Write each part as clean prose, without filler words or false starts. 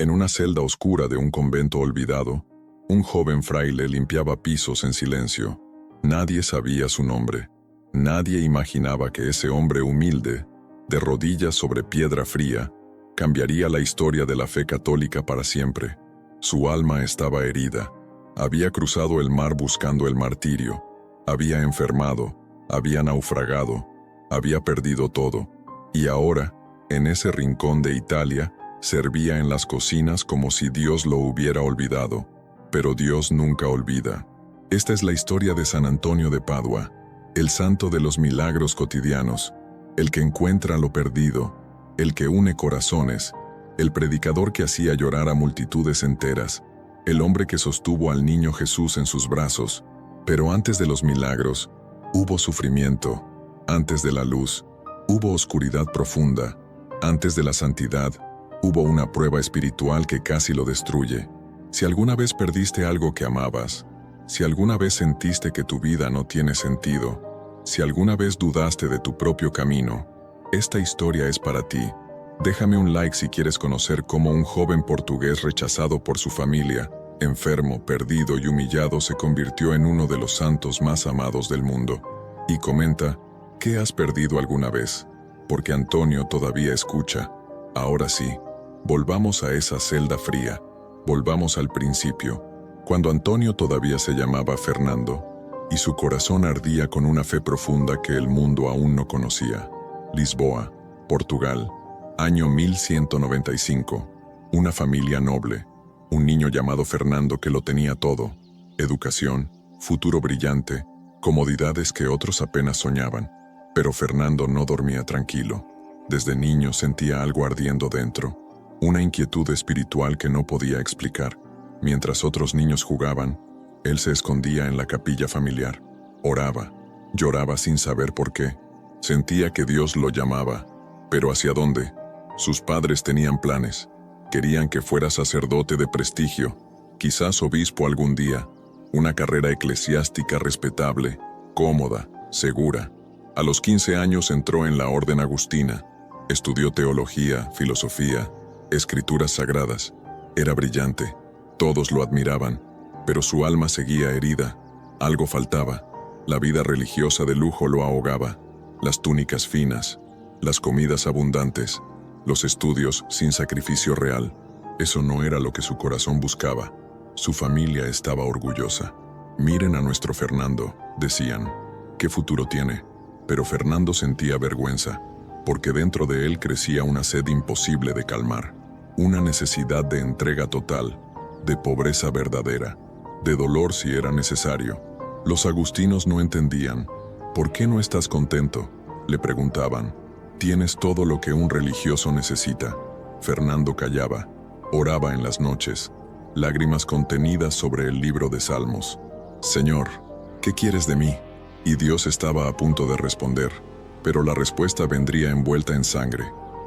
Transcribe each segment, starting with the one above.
En una celda oscura de un convento olvidado, un joven fraile limpiaba pisos en silencio. Nadie sabía su nombre. Nadie imaginaba que ese hombre humilde, de rodillas sobre piedra fría, cambiaría la historia de la fe católica para siempre. Su alma estaba herida. Había cruzado el mar buscando el martirio. Había enfermado, había naufragado, había perdido todo. Y ahora, en ese rincón de Italia, servía en las cocinas como si Dios lo hubiera olvidado. Pero Dios nunca olvida. Esta es la historia de San Antonio de Padua, el santo de los milagros cotidianos, el que encuentra lo perdido, el que une corazones, el predicador que hacía llorar a multitudes enteras, el hombre que sostuvo al niño Jesús en sus brazos. Pero antes de los milagros, hubo sufrimiento. Antes de la luz, hubo oscuridad profunda. Antes de la santidad, hubo una prueba espiritual que casi lo destruye. Si alguna vez perdiste algo que amabas, si alguna vez sentiste que tu vida no tiene sentido, si alguna vez dudaste de tu propio camino, esta historia es para ti. Déjame un like si quieres conocer cómo un joven portugués rechazado por su familia, enfermo, perdido y humillado se convirtió en uno de los santos más amados del mundo. Y comenta, ¿qué has perdido alguna vez? Porque Antonio todavía escucha. Ahora sí, volvamos a esa celda fría. Volvamos al principio, cuando Antonio todavía se llamaba Fernando, y su corazón ardía con una fe profunda que el mundo aún no conocía. Lisboa, Portugal, año 1195. Una familia noble, un niño llamado Fernando que lo tenía todo: educación, futuro brillante, comodidades que otros apenas soñaban. Pero Fernando no dormía tranquilo. Desde niño sentía algo ardiendo dentro, una inquietud espiritual que no podía explicar. Mientras otros niños jugaban, él se escondía en la capilla familiar. Oraba, lloraba sin saber por qué. Sentía que Dios lo llamaba. ¿Pero hacia dónde? Sus padres tenían planes. Querían que fuera sacerdote de prestigio, quizás obispo algún día, una carrera eclesiástica respetable, cómoda, segura. A los 15 años entró en la orden agustina. Estudió teología, filosofía, escrituras sagradas. Era brillante. Todos lo admiraban, pero su alma seguía herida. Algo faltaba. La vida religiosa de lujo lo ahogaba. Las túnicas finas, las comidas abundantes, los estudios sin sacrificio real. Eso no era lo que su corazón buscaba. Su familia estaba orgullosa. Miren a nuestro Fernando, decían. ¿Qué futuro tiene? Pero Fernando sentía vergüenza, porque dentro de él crecía una sed imposible de calmar. Una necesidad de entrega total, de pobreza verdadera, de dolor si era necesario. Los agustinos no entendían. ¿Por qué no estás contento?, le preguntaban. Tienes todo lo que un religioso necesita. Fernando callaba, oraba en las noches, lágrimas contenidas sobre el libro de Salmos. Señor, ¿qué quieres de mí? Y Dios estaba a punto de responder, pero la respuesta vendría envuelta en sangre,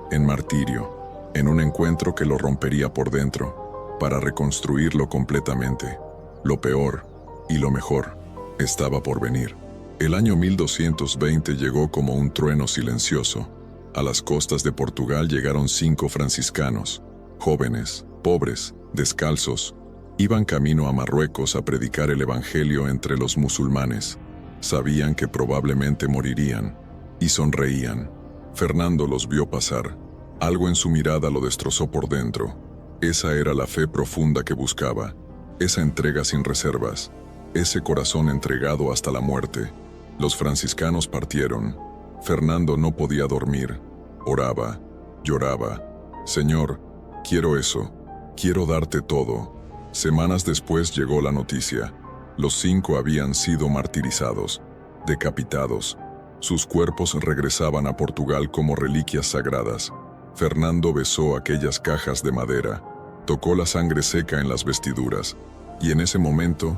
en martirio, en un encuentro que lo rompería por dentro, para reconstruirlo completamente. Lo peor, y lo mejor, estaba por venir. El año 1220 llegó como un trueno silencioso. A las costas de Portugal llegaron 5 franciscanos, jóvenes, pobres, descalzos. Iban camino a Marruecos a predicar el evangelio entre los musulmanes. Sabían que probablemente morirían, y sonreían. Fernando los vio pasar. Algo en su mirada lo destrozó por dentro. Esa era la fe profunda que buscaba, esa entrega sin reservas, ese corazón entregado hasta la muerte. Los franciscanos partieron. Fernando no podía dormir. Oraba, lloraba. Señor, quiero eso, quiero darte todo. Semanas después llegó la noticia. Los 5 habían sido martirizados, decapitados. Sus cuerpos regresaban a Portugal como reliquias sagradas. Fernando besó aquellas cajas de madera, tocó la sangre seca en las vestiduras, y en ese momento,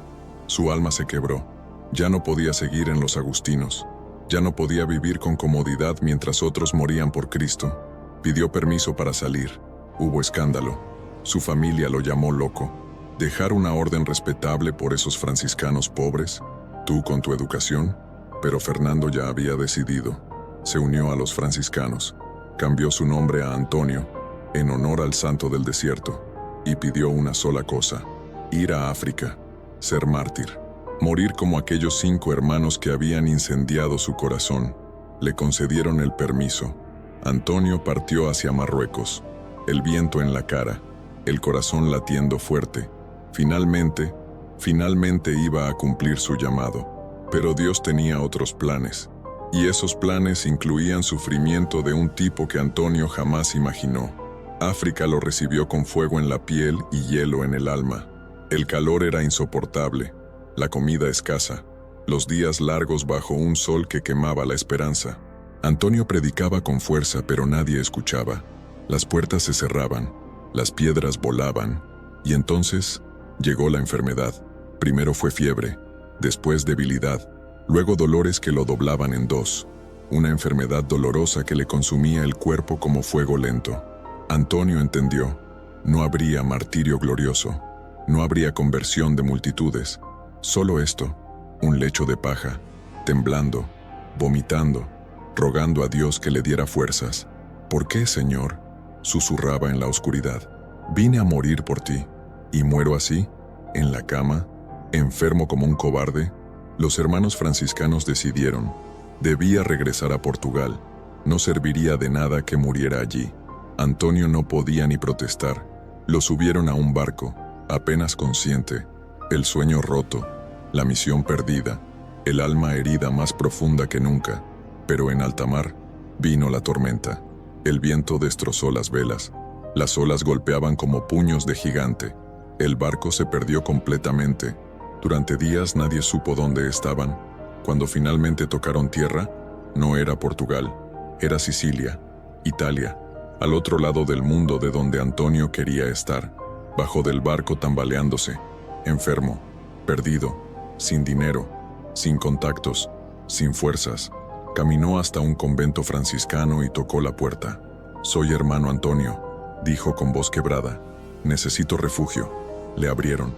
su alma se quebró. Ya no podía seguir en los agustinos. Ya no podía vivir con comodidad mientras otros morían por Cristo. Pidió permiso para salir. Hubo escándalo. Su familia lo llamó loco. ¿Dejar una orden respetable por esos franciscanos pobres? ¿Tú con tu educación? Pero Fernando ya había decidido. Se unió a los franciscanos. Cambió su nombre a Antonio, en honor al santo del desierto. y pidió una sola cosa: ir a África, ser mártir, morir como aquellos 5 hermanos que habían incendiado su corazón. Le concedieron el permiso. Antonio partió hacia Marruecos, el viento en la cara, el corazón latiendo fuerte. Finalmente iba a cumplir su llamado. Pero Dios tenía otros planes, y esos planes incluían sufrimiento de un tipo que Antonio jamás imaginó. África lo recibió con fuego en la piel y hielo en el alma. El calor era insoportable, la comida escasa, los días largos bajo un sol que quemaba la esperanza. Antonio predicaba con fuerza, pero nadie escuchaba. Las puertas se cerraban, las piedras volaban, y entonces llegó la enfermedad. Primero fue fiebre, después debilidad, luego dolores que lo doblaban en 2. Una enfermedad dolorosa que le consumía el cuerpo como fuego lento. Antonio entendió: no habría martirio glorioso, no habría conversión de multitudes. Solo esto, un lecho de paja, temblando, vomitando, rogando a Dios que le diera fuerzas. ¿Por qué, Señor?, susurraba en la oscuridad. Vine a morir por ti, y muero así, en la cama, enfermo como un cobarde. Los hermanos franciscanos decidieron: debía regresar a Portugal, no serviría de nada que muriera allí. Antonio no podía ni protestar. Lo subieron a un barco, apenas consciente, el sueño roto, la misión perdida, el alma herida más profunda que nunca. Pero en alta mar vino la tormenta. El viento destrozó las velas, las olas golpeaban como puños de gigante. El barco se perdió completamente. Durante días nadie supo dónde estaban. Cuando finalmente tocaron tierra, no era Portugal, era Sicilia, Italia, al otro lado del mundo de donde Antonio quería estar. Bajó del barco tambaleándose, enfermo, perdido, sin dinero, sin contactos, sin fuerzas. Caminó hasta un convento franciscano y tocó la puerta. «Soy hermano Antonio», dijo con voz quebrada. «Necesito refugio». Le abrieron.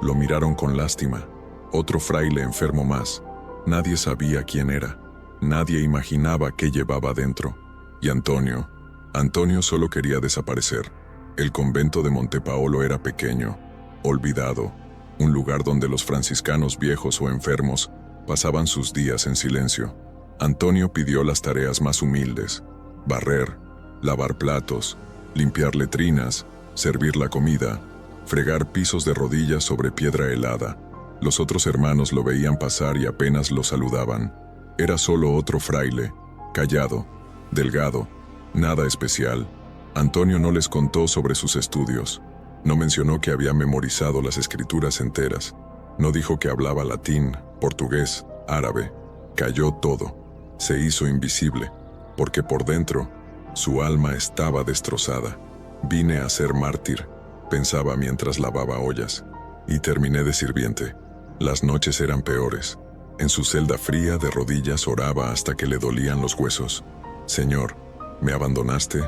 Lo miraron con lástima. Otro fraile enfermo más. Nadie sabía quién era. Nadie imaginaba qué llevaba dentro. Y Antonio solo quería desaparecer. El convento de Montepaolo era pequeño, olvidado, un lugar donde los franciscanos viejos o enfermos pasaban sus días en silencio. Antonio pidió las tareas más humildes: barrer, lavar platos, limpiar letrinas, servir la comida, fregar pisos de rodillas sobre piedra helada. Los otros hermanos lo veían pasar y apenas lo saludaban. Era solo otro fraile, callado, delgado, nada especial. Antonio no les contó sobre sus estudios. No mencionó que había memorizado las escrituras enteras. No dijo que hablaba latín, portugués, árabe. Calló todo. Se hizo invisible, porque por dentro su alma estaba destrozada. Vine a ser mártir, pensaba mientras lavaba ollas, y terminé de sirviente. Las noches eran peores. En su celda fría de rodillas oraba hasta que le dolían los huesos. Señor, ¿me abandonaste?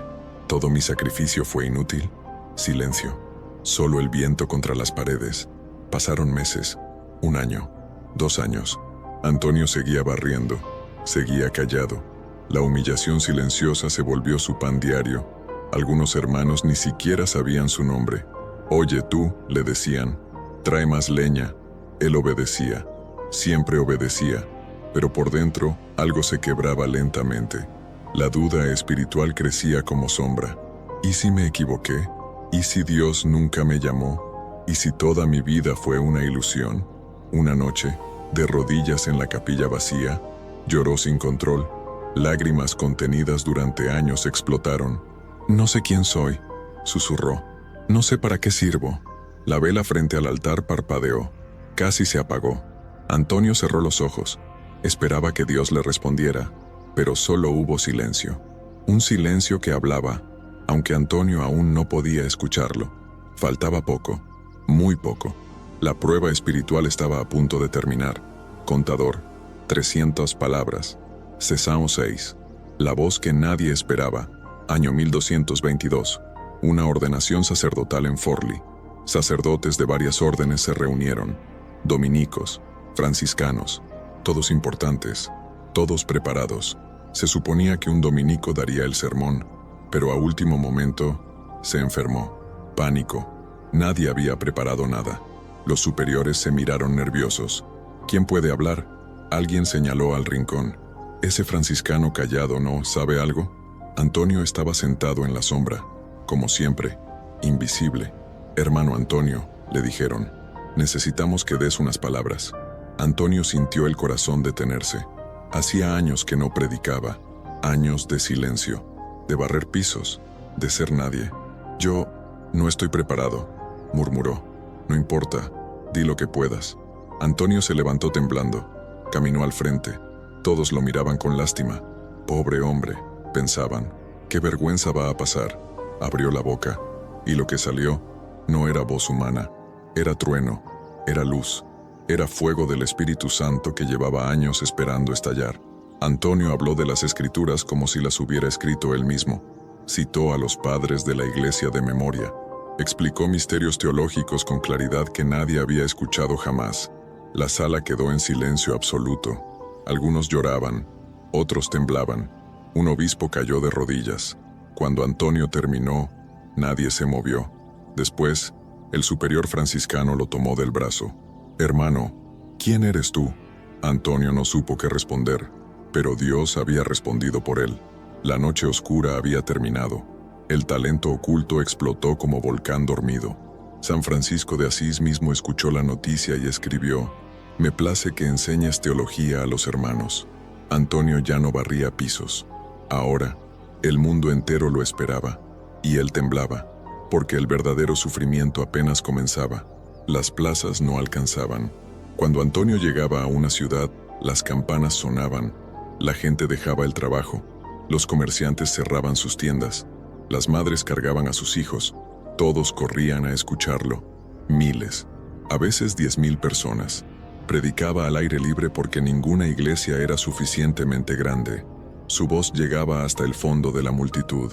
¿Todo mi sacrificio fue inútil? Silencio. Solo el viento contra las paredes. Pasaron meses, 1 año, 2 años. Antonio seguía barriendo, seguía callado. La humillación silenciosa se volvió su pan diario. Algunos hermanos ni siquiera sabían su nombre. «Oye tú», le decían, «trae más leña». Él obedecía, siempre obedecía, pero por dentro algo se quebraba lentamente. La duda espiritual crecía como sombra. ¿Y si me equivoqué? ¿Y si Dios nunca me llamó? ¿Y si toda mi vida fue una ilusión? Una noche, de rodillas en la capilla vacía, lloró sin control. Lágrimas contenidas durante años explotaron. «No sé quién soy», susurró. «No sé para qué sirvo». La vela frente al altar parpadeó. Casi se apagó. Antonio cerró los ojos. Esperaba que Dios le respondiera, pero solo hubo silencio. Un silencio que hablaba, aunque Antonio aún no podía escucharlo. Faltaba poco, muy poco. La prueba espiritual estaba a punto de terminar. Contador, 300 palabras. Cesao 6. La voz que nadie esperaba. Año 1222. Una ordenación sacerdotal en Forli. Sacerdotes de varias órdenes se reunieron. Dominicos, franciscanos, todos importantes, todos preparados. Se suponía que un dominico daría el sermón, pero a último momento se enfermó. Pánico. Nadie había preparado nada. Los superiores se miraron nerviosos. ¿Quién puede hablar? Alguien señaló al rincón. Ese franciscano callado, ¿no sabe algo? Antonio estaba sentado en la sombra, como siempre, invisible. Hermano Antonio, le dijeron, necesitamos que des unas palabras. Antonio sintió el corazón detenerse. Hacía años que no predicaba, años de silencio, de barrer pisos, de ser nadie. Yo no estoy preparado, murmuró. No importa, di lo que puedas. Antonio se levantó temblando, caminó al frente. Todos lo miraban con lástima. Pobre hombre, pensaban, qué vergüenza va a pasar. Abrió la boca, y lo que salió no era voz humana, era trueno, era luz, era fuego del Espíritu Santo que llevaba años esperando estallar. Antonio habló de las Escrituras como si las hubiera escrito él mismo. Citó a los padres de la Iglesia de memoria. Explicó misterios teológicos con claridad que nadie había escuchado jamás. La sala quedó en silencio absoluto. Algunos lloraban, otros temblaban. Un obispo cayó de rodillas. Cuando Antonio terminó, nadie se movió. Después, el superior franciscano lo tomó del brazo. Hermano, ¿quién eres tú? Antonio no supo qué responder, pero Dios había respondido por él. La noche oscura había terminado. El talento oculto explotó como volcán dormido. San Francisco de Asís mismo escuchó la noticia y escribió: «Me place que enseñes teología a los hermanos». Antonio ya no barría pisos. Ahora, el mundo entero lo esperaba, y él temblaba, porque el verdadero sufrimiento apenas comenzaba. Las plazas no alcanzaban. Cuando Antonio llegaba a una ciudad, las campanas sonaban, la gente dejaba el trabajo, los comerciantes cerraban sus tiendas, las madres cargaban a sus hijos, todos corrían a escucharlo. Miles, a veces 10,000 personas. Predicaba al aire libre porque ninguna iglesia era suficientemente grande. Su voz llegaba hasta el fondo de la multitud,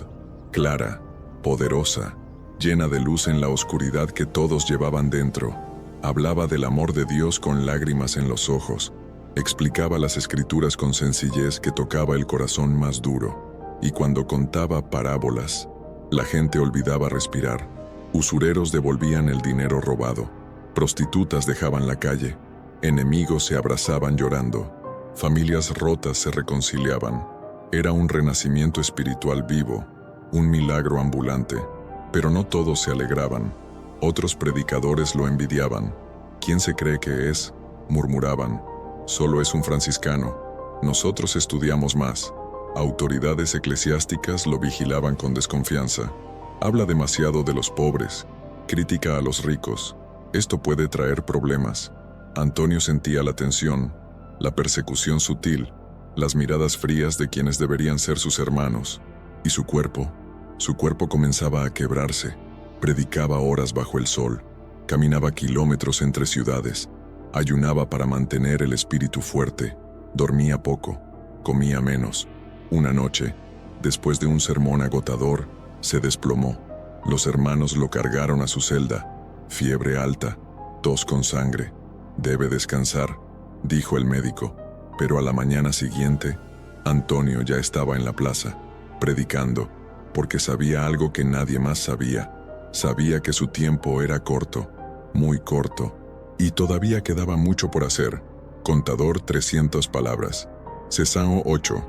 clara, poderosa, llena de luz en la oscuridad que todos llevaban dentro. Hablaba del amor de Dios con lágrimas en los ojos. Explicaba las Escrituras con sencillez que tocaba el corazón más duro. Y cuando contaba parábolas, la gente olvidaba respirar. Usureros devolvían el dinero robado. Prostitutas dejaban la calle. Enemigos se abrazaban llorando. Familias rotas se reconciliaban. Era un renacimiento espiritual vivo, un milagro ambulante. Pero no todos se alegraban. Otros predicadores lo envidiaban. ¿Quién se cree que es?, murmuraban. Solo es un franciscano. Nosotros estudiamos más. Autoridades eclesiásticas lo vigilaban con desconfianza. Habla demasiado de los pobres. Critica a los ricos. Esto puede traer problemas. Antonio sentía la tensión, la persecución sutil, las miradas frías de quienes deberían ser sus hermanos. Y su cuerpo comenzaba a quebrarse. Predicaba horas bajo el sol, caminaba kilómetros entre ciudades, ayunaba para mantener el espíritu fuerte, dormía poco, comía menos. Una noche, después de un sermón agotador, se desplomó. Los hermanos lo cargaron a su celda. Fiebre alta, tos con sangre. «Debe descansar», dijo el médico. Pero a la mañana siguiente, Antonio ya estaba en la plaza, predicando, porque sabía algo que nadie más sabía. Sabía que su tiempo era corto, muy corto, y todavía quedaba mucho por hacer. Contador 300 palabras. Cesao 8.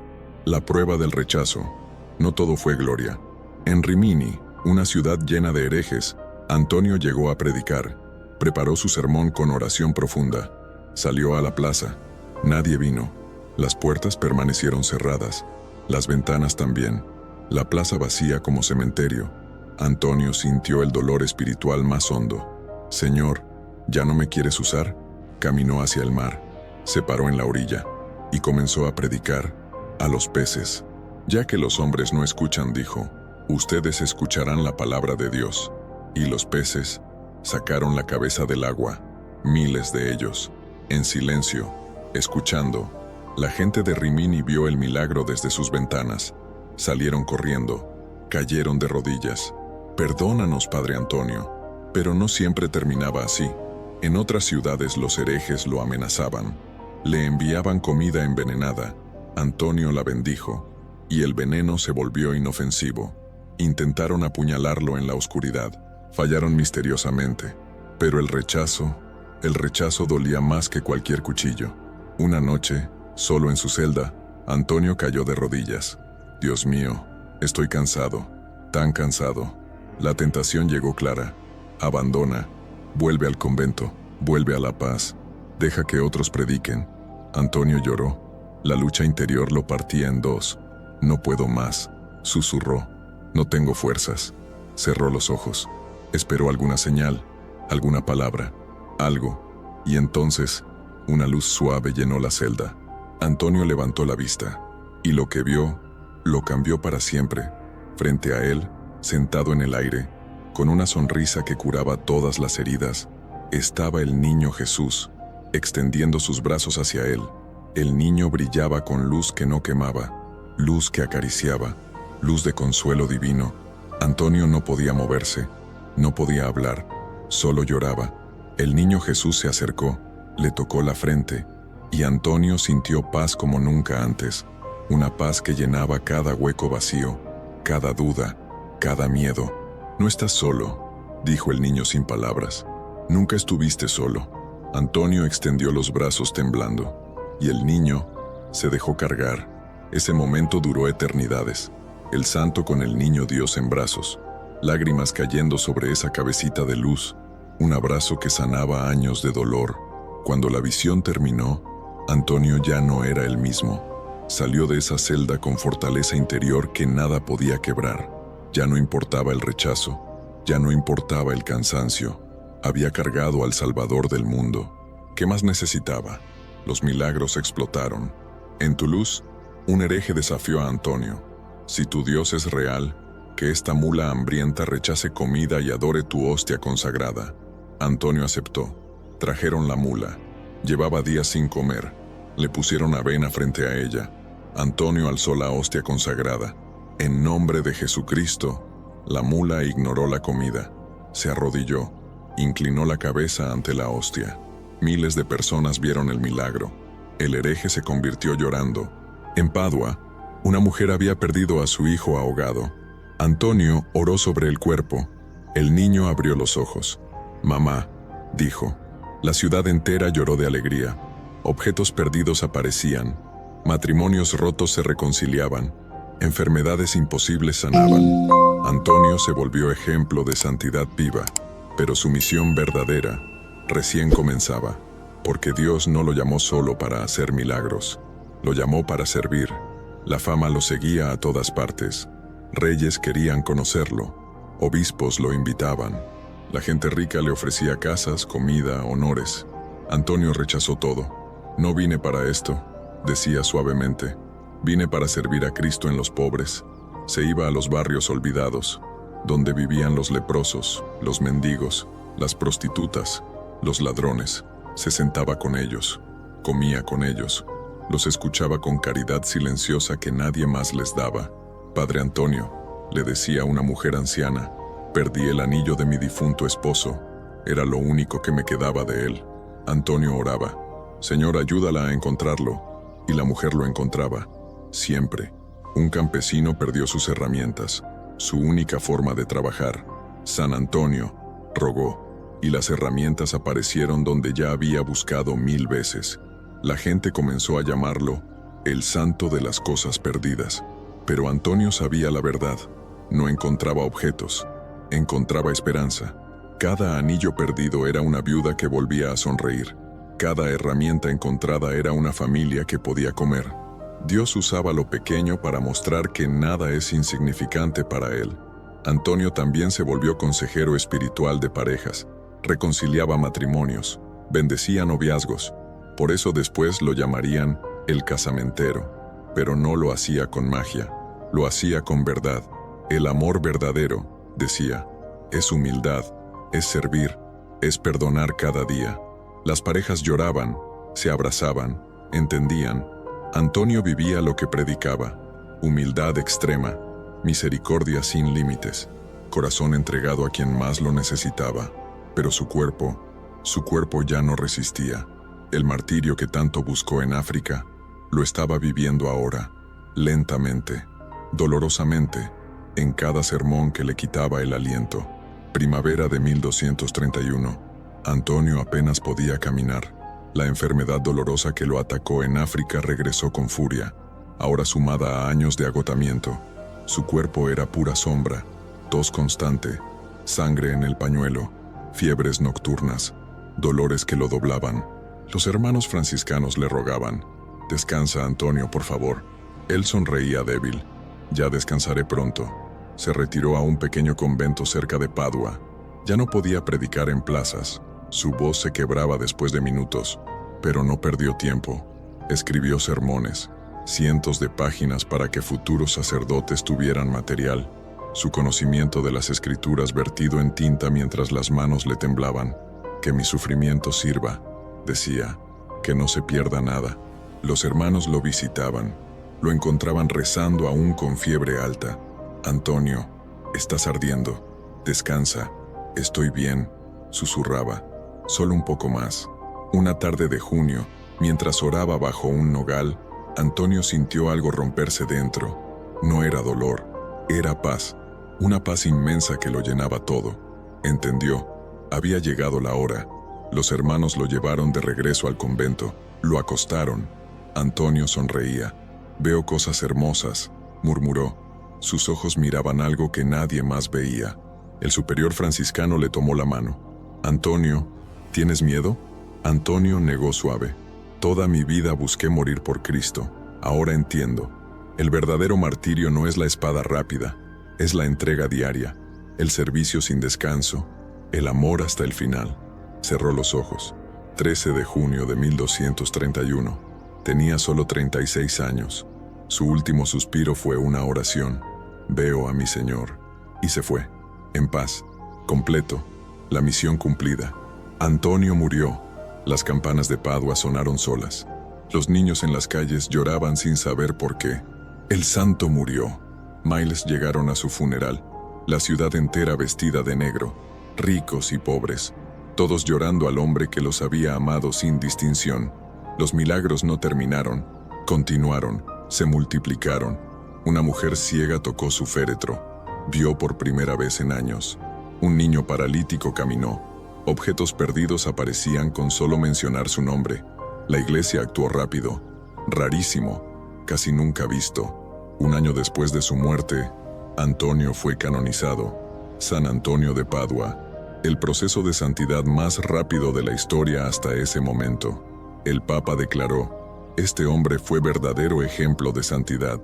La prueba del rechazo. No todo fue gloria. En Rimini, una ciudad llena de herejes, Antonio llegó a predicar. Preparó su sermón con oración profunda. Salió a la plaza. Nadie vino. Las puertas permanecieron cerradas. Las ventanas también. La plaza vacía como cementerio. Antonio sintió el dolor espiritual más hondo. «Señor, ¿ya no me quieres usar?». Caminó hacia el mar. Se paró en la orilla y comenzó a predicar a los peces. «Ya que los hombres no escuchan», dijo, «ustedes escucharán la palabra de Dios». Y los peces sacaron la cabeza del agua, miles de ellos, en silencio, escuchando. La gente de Rimini vio el milagro desde sus ventanas. Salieron corriendo, cayeron de rodillas. «Perdónanos, Padre Antonio». Pero no siempre terminaba así. En otras ciudades los herejes lo amenazaban. Le enviaban comida envenenada. Antonio la bendijo, y el veneno se volvió inofensivo. Intentaron apuñalarlo en la oscuridad. Fallaron misteriosamente, pero el rechazo dolía más que cualquier cuchillo. Una noche, solo en su celda, Antonio cayó de rodillas. Dios mío, estoy cansado, tan cansado. La tentación llegó clara. Abandona, vuelve al convento, vuelve a la paz, deja que otros prediquen. Antonio lloró. La lucha interior lo partía en dos. No puedo más, susurró. No tengo fuerzas. Cerró los ojos. Esperó alguna señal, alguna palabra, algo. Y entonces, una luz suave llenó la celda. Antonio levantó la vista, y lo que vio, lo cambió para siempre. Frente a él, sentado en el aire, con una sonrisa que curaba todas las heridas, estaba el niño Jesús, extendiendo sus brazos hacia él. El niño brillaba con luz que no quemaba, luz que acariciaba, luz de consuelo divino. Antonio no podía moverse, no podía hablar, solo lloraba. El niño Jesús se acercó, le tocó la frente, y Antonio sintió paz como nunca antes, una paz que llenaba cada hueco vacío, cada duda, cada miedo. No estás solo, dijo el niño sin palabras. Nunca estuviste solo. Antonio extendió los brazos temblando, y el niño se dejó cargar. Ese momento duró eternidades. El santo con el niño Dios en brazos, lágrimas cayendo sobre esa cabecita de luz, un abrazo que sanaba años de dolor. Cuando la visión terminó, Antonio ya no era el mismo. Salió de esa celda con fortaleza interior que nada podía quebrar. Ya no importaba el rechazo, ya no importaba el cansancio. Había cargado al Salvador del mundo. ¿Qué más necesitaba? Los milagros explotaron. En Toulouse, un hereje desafió a Antonio. Si tu Dios es real, que esta mula hambrienta rechace comida y adore tu hostia consagrada. Antonio aceptó. Trajeron la mula. Llevaba días sin comer. Le pusieron avena frente a ella. Antonio alzó la hostia consagrada. En nombre de Jesucristo, la mula ignoró la comida. Se arrodilló, inclinó la cabeza ante la hostia. Miles de personas vieron el milagro. El hereje se convirtió llorando. En Padua, una mujer había perdido a su hijo ahogado. Antonio oró sobre el cuerpo. El niño abrió los ojos. «Mamá», dijo. La ciudad entera lloró de alegría. Objetos perdidos aparecían. Matrimonios rotos se reconciliaban. Enfermedades imposibles sanaban. Antonio se volvió ejemplo de santidad viva, pero su misión verdadera recién comenzaba, porque Dios no lo llamó solo para hacer milagros, lo llamó para servir. La fama lo seguía a todas partes. Reyes querían conocerlo, obispos lo invitaban. La gente rica le ofrecía casas, comida, honores. Antonio rechazó todo. «No vine para esto», decía suavemente. «Vine para servir a Cristo en los pobres». Se iba a los barrios olvidados, donde vivían los leprosos, los mendigos, las prostitutas, los ladrones. Se sentaba con ellos, comía con ellos, los escuchaba con caridad silenciosa que nadie más les daba. «Padre Antonio», le decía una mujer anciana, «perdí el anillo de mi difunto esposo. Era lo único que me quedaba de él». Antonio oraba. «Señor, ayúdala a encontrarlo». Y la mujer lo encontraba. Siempre. Un campesino perdió sus herramientas, su única forma de trabajar. «San Antonio», rogó, y las herramientas aparecieron donde ya había buscado 1000 veces. La gente comenzó a llamarlo el santo de las cosas perdidas. Pero Antonio sabía la verdad. No encontraba objetos, encontraba esperanza. Cada anillo perdido era una viuda que volvía a sonreír. Cada herramienta encontrada era una familia que podía comer. Dios usaba lo pequeño para mostrar que nada es insignificante para Él. Antonio también se volvió consejero espiritual de parejas, reconciliaba matrimonios, bendecía noviazgos. Por eso después lo llamarían el casamentero. Pero no lo hacía con magia, lo hacía con verdad. El amor verdadero, decía, es humildad, es servir, es perdonar cada día. Las parejas lloraban, se abrazaban, entendían. Antonio vivía lo que predicaba: humildad extrema, misericordia sin límites, corazón entregado a quien más lo necesitaba. Pero su cuerpo ya no resistía. El martirio que tanto buscó en África, lo estaba viviendo ahora, lentamente, dolorosamente, en cada sermón que le quitaba el aliento. Primavera de 1231. Antonio apenas podía caminar. La enfermedad dolorosa que lo atacó en África regresó con furia, ahora sumada a años de agotamiento. Su cuerpo era pura sombra, tos constante, sangre en el pañuelo, fiebres nocturnas, dolores que lo doblaban. Los hermanos franciscanos le rogaban: «Descansa, Antonio, por favor». Él sonreía débil: «Ya descansaré pronto». Se retiró a un pequeño convento cerca de Padua. Ya no podía predicar en plazas. Su voz se quebraba después de minutos, pero no perdió tiempo. Escribió sermones, cientos de páginas para que futuros sacerdotes tuvieran material. Su conocimiento de las escrituras vertido en tinta mientras las manos le temblaban. «Que mi sufrimiento sirva», decía, «que no se pierda nada». Los hermanos lo visitaban, lo encontraban rezando aún con fiebre alta. «Antonio, estás ardiendo. Descansa. Estoy bien», susurraba. «Solo un poco más». Una tarde de junio, mientras oraba bajo un nogal, Antonio sintió algo romperse dentro. No era dolor, era paz, una paz inmensa que lo llenaba todo. Entendió, había llegado la hora. Los hermanos lo llevaron de regreso al convento, lo acostaron. Antonio sonreía. «Veo cosas hermosas», murmuró. Sus ojos miraban algo que nadie más veía. El superior franciscano le tomó la mano. «Antonio, ¿tienes miedo?». Antonio negó suave. «Toda mi vida busqué morir por Cristo. Ahora entiendo. El verdadero martirio no es la espada rápida, es la entrega diaria, el servicio sin descanso, el amor hasta el final». Cerró los ojos. 13 de junio de 1231. Tenía solo 36 años. Su último suspiro fue una oración: «Veo a mi Señor». Y se fue, en paz, completo, la misión cumplida. Antonio murió. Las campanas de Padua sonaron solas. Los niños en las calles lloraban sin saber por qué. El santo murió. Miles llegaron a su funeral, la ciudad entera vestida de negro, ricos y pobres, todos llorando al hombre que los había amado sin distinción. Los milagros no terminaron, continuaron, se multiplicaron. Una mujer ciega tocó su féretro. Vio por primera vez en años. Un niño paralítico caminó. Objetos perdidos aparecían con solo mencionar su nombre. La iglesia actuó rápido, rarísimo, casi nunca visto. Un año después de su muerte, Antonio fue canonizado. San Antonio de Padua, el proceso de santidad más rápido de la historia hasta ese momento. El Papa declaró: «Este hombre fue verdadero ejemplo de santidad»,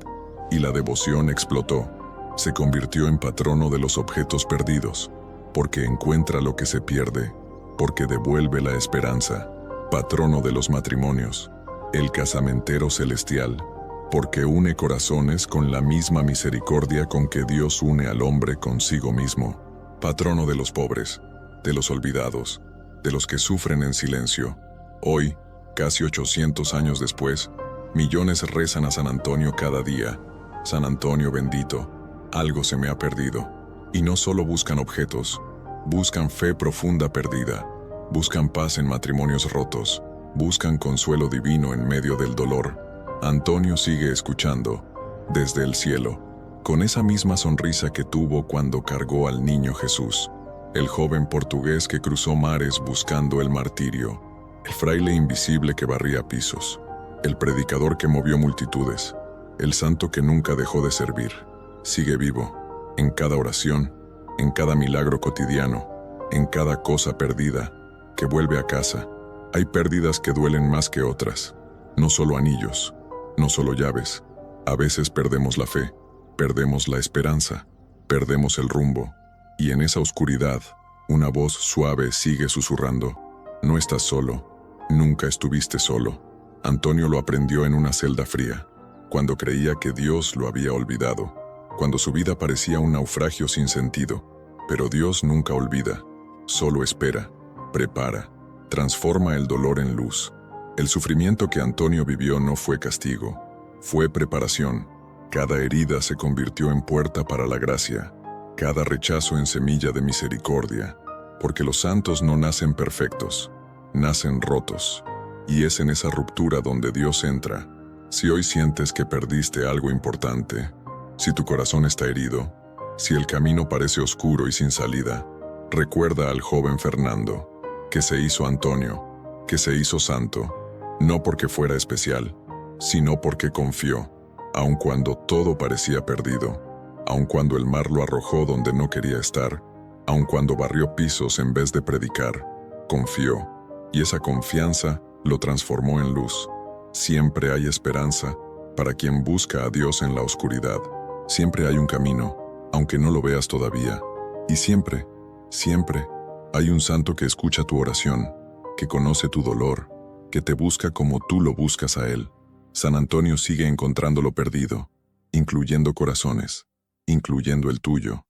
y la devoción explotó. Se convirtió en patrono de los objetos perdidos, porque encuentra lo que se pierde, porque devuelve la esperanza. Patrono de los matrimonios, el casamentero celestial, porque une corazones con la misma misericordia con que Dios une al hombre consigo mismo. Patrono de los pobres, de los olvidados, de los que sufren en silencio. Hoy, casi 800 años después, millones rezan a San Antonio cada día. San Antonio bendito, algo se me ha perdido. Y no solo buscan objetos, buscan fe profunda perdida, buscan paz en matrimonios rotos, buscan consuelo divino en medio del dolor. Antonio sigue escuchando, desde el cielo, con esa misma sonrisa que tuvo cuando cargó al niño Jesús, el joven portugués que cruzó mares buscando el martirio, el fraile invisible que barría pisos, el predicador que movió multitudes, el santo que nunca dejó de servir. Sigue vivo, en cada oración, en cada milagro cotidiano, en cada cosa perdida que vuelve a casa. Hay pérdidas que duelen más que otras, no solo anillos, no solo llaves. A veces perdemos la fe, perdemos la esperanza, perdemos el rumbo, y en esa oscuridad, una voz suave sigue susurrando: «No estás solo, nunca estuviste solo». Antonio lo aprendió en una celda fría, cuando creía que Dios lo había olvidado, cuando su vida parecía un naufragio sin sentido. Pero Dios nunca olvida, solo espera, prepara, transforma el dolor en luz. El sufrimiento que Antonio vivió no fue castigo, fue preparación. Cada herida se convirtió en puerta para la gracia, cada rechazo en semilla de misericordia, porque los santos no nacen perfectos, nacen rotos, y es en esa ruptura donde Dios entra. Si hoy sientes que perdiste algo importante, si tu corazón está herido, si el camino parece oscuro y sin salida, Recuerda al joven Fernando, que se hizo Antonio, que se hizo santo, no porque fuera especial, sino porque confió, aun cuando todo parecía perdido, aun cuando el mar lo arrojó donde no quería estar, aun cuando barrió pisos en vez de predicar, confió, y esa confianza lo transformó en luz. Siempre hay esperanza para quien busca a Dios en la oscuridad. Siempre hay un camino, aunque no lo veas todavía. Y siempre, siempre, hay un santo que escucha tu oración, que conoce tu dolor, que te busca como tú lo buscas a él. San Antonio sigue encontrando lo perdido, incluyendo corazones, incluyendo el tuyo.